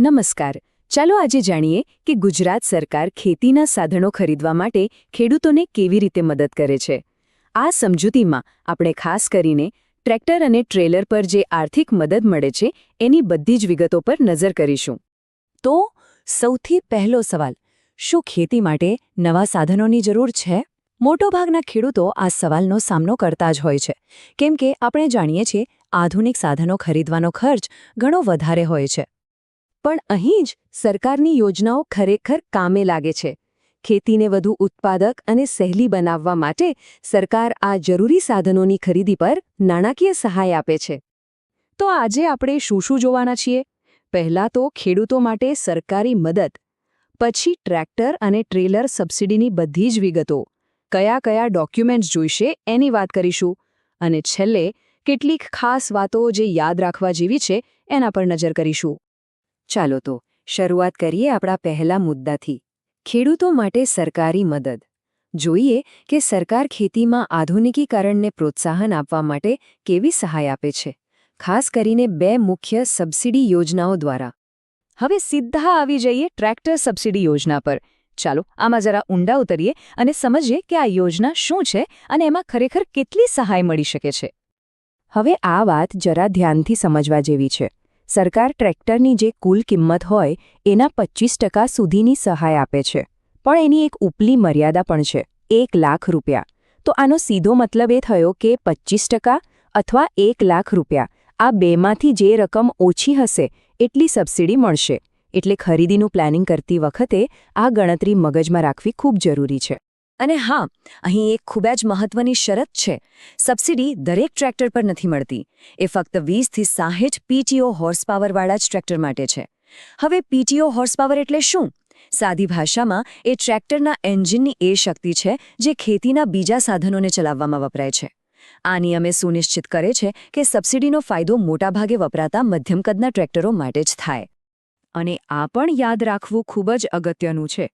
નમસ્કાર. ચાલો આજે જાણીએ કે ગુજરાત સરકાર ખેતીના સાધનો ખરીદવા માટે ખેડૂતોને કેવી રીતે મદદ કરે છે. આ સમજૂતીમાં આપણે ખાસ કરીને ટ્રેક્ટર અને ટ્રેલર પર જે આર્થિક મદદ મળે છે એની બધી જ વિગતો પર નજર કરીશું. તો સૌથી પહેલો સવાલ, શું ખેતી માટે નવા સાધનોની જરૂર છે? મોટાભાગના ખેડૂતો આ સવાલનો સામનો કરતા જ હોય છે, કેમ કે આપણે જાણીએ છીએ આધુનિક સાધનો ખરીદવાનો ખર્ચ ઘણો વધારે હોય છે. પણ અહીં જ સરકારની યોજનાઓ ખરેખર કામે લાગે છે. ખેતીને વધુ ઉત્પાદક અને સહેલી બનાવવા માટે સરકાર આ જરૂરી સાધનોની ખરીદી પર નાણાકીય સહાય આપે છે. તો આજે આપણે શું શું જોવાના છીએ? પહેલાં તો ખેડૂતો માટે સરકારી મદદ, પછી ટ્રેક્ટર અને ટ્રેલર સબસિડીની બધી જ વિગતો, કયા કયા ડોક્યુમેન્ટ્સ જોઈશે એની વાત કરીશું, અને છેલ્લે કેટલીક ખાસ વાતો જે યાદ રાખવા જેવી છે એના પર નજર કરીશું. ચાલો તો શરૂઆત કરીએ આપણા પહેલા મુદ્દાથી, ખેડૂતો માટે સરકારી મદદ. જોઈએ કે સરકાર ખેતીમાં આધુનિકીકરણને પ્રોત્સાહન આપવા માટે કેવી સહાય આપે છે, ખાસ કરીને બે મુખ્ય સબસિડી યોજનાઓ દ્વારા. હવે સીધા આવી જઈએ ટ્રેક્ટર સબસિડી યોજના પર. ચાલો આમાં જરા ઊંડા ઉતરીએ અને સમજીએ કે આ યોજના શું છે અને એમાં ખરેખર કેટલી સહાય મળી શકે છે. હવે આ વાત જરા ધ્યાનથી સમજવા જેવી છે. સરકાર ટ્રેક્ટરની જે કુલ કિંમત હોય એના 25% સુધીની સહાય આપે છે, પણ એની એક ઉપલી મર્યાદા પણ છે, 1 લાખ રૂપિયા. તો આનો સીધો મતલબ એ થયો કે 25% અથવા 1 લાખ રૂપિયા, આ બેમાંથી જે રકમ ઓછી હશે એટલી સબસિડી મળશે. એટલે ખરીદીનું પ્લાનિંગ કરતી વખતે આ ગણતરી મગજમાં રાખવી ખૂબ જરૂરી છે. અને હા, અહીં એક ખૂબ જ મહત્વની શરત છે. સબસિડી દરેક ટ્રેક્ટર પર નથી મળતી. એ ફક્ત 20થી 60 PTO હોર્સપાવરવાળા જ ટ્રેક્ટર માટે છે. હવે PTO હોર્સપાવર એટલે શું? સાદી ભાષામાં એ ટ્રેક્ટરના એન્જિનની એ શક્તિ છે જે ખેતીના બીજા સાધનોને ચલાવવામાં વપરાય છે. આ નિયમે સુનિશ્ચિત કરે છે કે સબસિડીનો ફાયદો મોટાભાગે વપરાતા મધ્યમ કદના ટ્રેક્ટરો માટે જ થાય. અને આ પણ યાદ રાખવું ખૂબ જ અગત્યનું છે.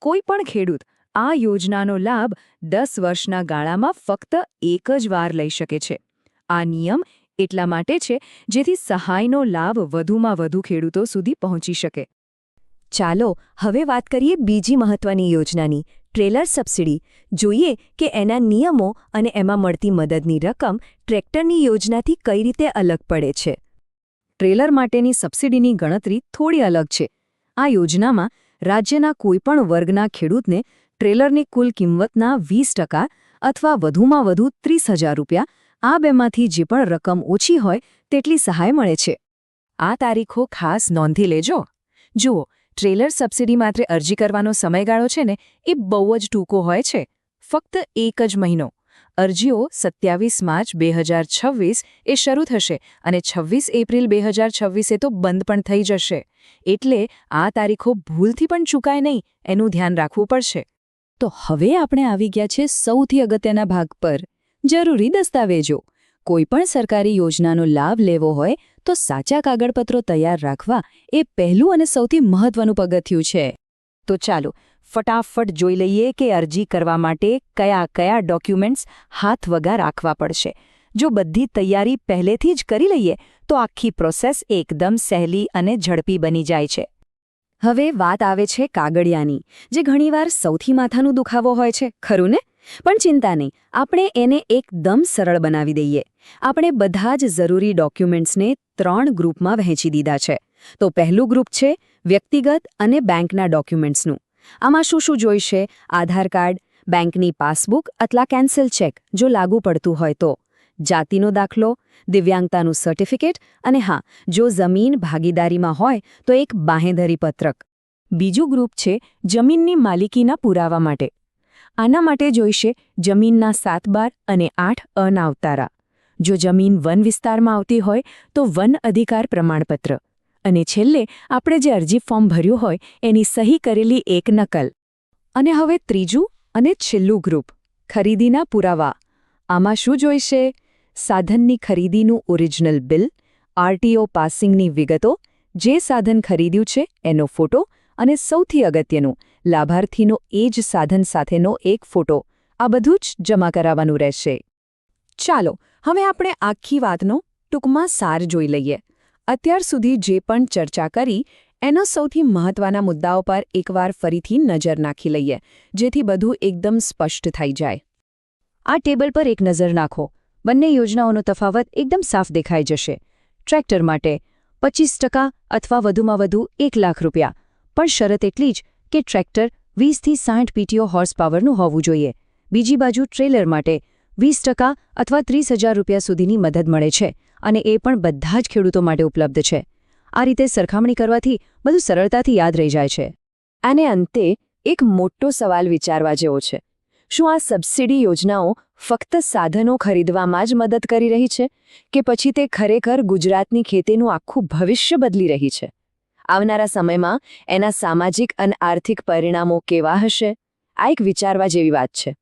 કોઈ પણ ખેડૂત આ યોજનાનો લાભ 10 વર્ષના ગાળામાં ફક્ત એક જ વાર લઈ શકે છે. આ નિયમ એટલા માટે છે જેથી સહાયનો લાભ વધુમાં વધુ ખેડૂતો સુધી પહોંચી શકે. ચાલો હવે વાત કરીએ બીજી મહત્વની યોજનાની, ટ્રેલર સબસિડી. જોઈએ કે એના નિયમો અને એમાં મળતી મદદની રકમ ટ્રેક્ટરની યોજનાથી કઈ રીતે અલગ પડે છે. ટ્રેલર માટેની સબસિડીની ગણતરી થોડી અલગ છે. આ યોજનામાં રાજ્યના કોઈપણ વર્ગના ખેડૂતને ટ્રેલરની કુલ કિંમતના 20% અથવા વધુમાં વધુ 30,000 રૂપિયા, આ બેમાંથી જે પણ રકમ ઓછી હોય તેટલી સહાય મળે છે. આ તારીખો ખાસ નોંધી લેજો. જુઓ, ટ્રેલર સબસિડી માત્ર અરજી કરવાનો સમયગાળો છે ને એ બહુ જ ટૂંકો હોય છે, ફક્ત 1 જ મહિનો. અરજીઓ 27 માર્ચ 2026 એ શરૂ થશે અને 26 એપ્રિલ 2026 તો બંધ પણ થઈ જશે. એટલે આ તારીખો ભૂલથી પણ ચૂકાય નહીં એનું ધ્યાન રાખવું પડશે. તો હવે આપણે આવી ગયા છે સૌથી અગત્યના ભાગ પર, જરૂરી દસ્તાવેજો. કોઈપણ સરકારી યોજનાનો લાભ લેવો હોય તો સાચા કાગળપત્રો તૈયાર રાખવા એ પહેલું અને સૌથી મહત્વનું પગથિયું છે. તો ચાલો ફટાફટ જોઈ લઈએ કે અરજી કરવા માટે કયા કયા ડોક્યુમેન્ટ્સ હાથ વગા રાખવા પડશે. જો બધી તૈયારી પહેલેથી જ કરી લઈએ તો આખી પ્રોસેસ એકદમ સહેલી અને ઝડપી બની જાય છે. હવે વાત આવે છે કાગળિયાની, જે ઘણીવાર સૌથી માથાનું દુખાવો હોય છે, ખરું ને? પણ ચિંતા નહીં, આપણે એને એકદમ સરળ બનાવી દઈએ. આપણે બધા જ જરૂરી ડોક્યુમેન્ટ્સને 3 ગ્રુપમાં વહેંચી દીધા છે. તો પહેલું ગ્રુપ છે વ્યક્તિગત અને બેંકના ડોક્યુમેન્ટ્સનું. આમાં શું શું જોઈશે? આધાર કાર્ડ, બેંકની પાસબુક અથવા કેન્સલ ચેક જો લાગુ પડતું હોય તો, જાતિનો દાખલો, દિવ્યાંગતાનું સર્ટિફિકેટ, અને હા, જો જમીન ભાગીદારીમાં હોય તો એક બાંહેધરી પત્રક. બીજું ગ્રુપ છે જમીનની માલિકીના પુરાવા માટે. આના માટે જોઈશે જમીનના 7 બાર અને 8 અના અવતારા. જો જમીન વન વિસ્તારમાં આવતી હોય તો વન અધિકાર પ્રમાણપત્ર. અને છેલ્લે આપણે જે અરજી ફોર્મ ભર્યું હોય એની સહી કરેલી એક નકલ. અને હવે ત્રીજું અને છેલ્લું ગ્રુપ, ખરીદીના પુરાવા. આમાં શું જોઈશે? સાધનની ખરીદીનું ઓરિજિનલ બિલ, RTO પાસિંગની વિગતો, જે સાધન ખરીદ્યું છે એનો ફોટો, અને સૌથી અગત્યનું, લાભાર્થીનો એ જ સાધન સાથેનો એક ફોટો. આ બધું જ જમા કરાવવાનું રહેશે. ચાલો હવે આપણે આખી વાતનો ટૂંકમાં સાર જોઈ લઈએ. અત્યાર સુધી જે પણ ચર્ચા કરી એનો સૌથી મહત્વના મુદ્દાઓ પર એકવાર ફરીથી નજર નાખી લઈએ, જેથી બધું એકદમ સ્પષ્ટ થઈ જાય. આ ટેબલ પર એક નજર નાખો. બંને યોજનાઓનો તફાવત એકદમ સાફ દેખાઈ જશે. ટ્રેક્ટર માટે 25% અથવા વધુમાં વધુ 1 લાખ રૂપિયા, પણ શરત એટલી જ કે ટ્રેક્ટર 20થી 60 પીટીઓ હોર્સ પાવરનું હોવું જોઈએ. બીજી બાજુ ટ્રેલર માટે 20% અથવા 30,000 રૂપિયા સુધીની મદદ મળે છે, અને એ પણ બધા જ ખેડૂતો માટે ઉપલબ્ધ છે. આ રીતે સરખામણી કરવાથી બધું સરળતાથી યાદ રહી જાય છે. અને અંતે એક મોટો સવાલ વિચારવા જેવો છે. શું આ સબસિડી યોજનાઓ ફક્ત સાધનો ખરીદવામાં જ મદદ કરી રહી છે, કે પછી તે ખરેખર ગુજરાતની ખેતીનું આખું ભવિષ્ય બદલી રહી છે? આવનારા સમયમાં એના સામાજિક અને આર્થિક પરિણામો કેવા હશે? આ એક વિચારવા જેવી વાત છે.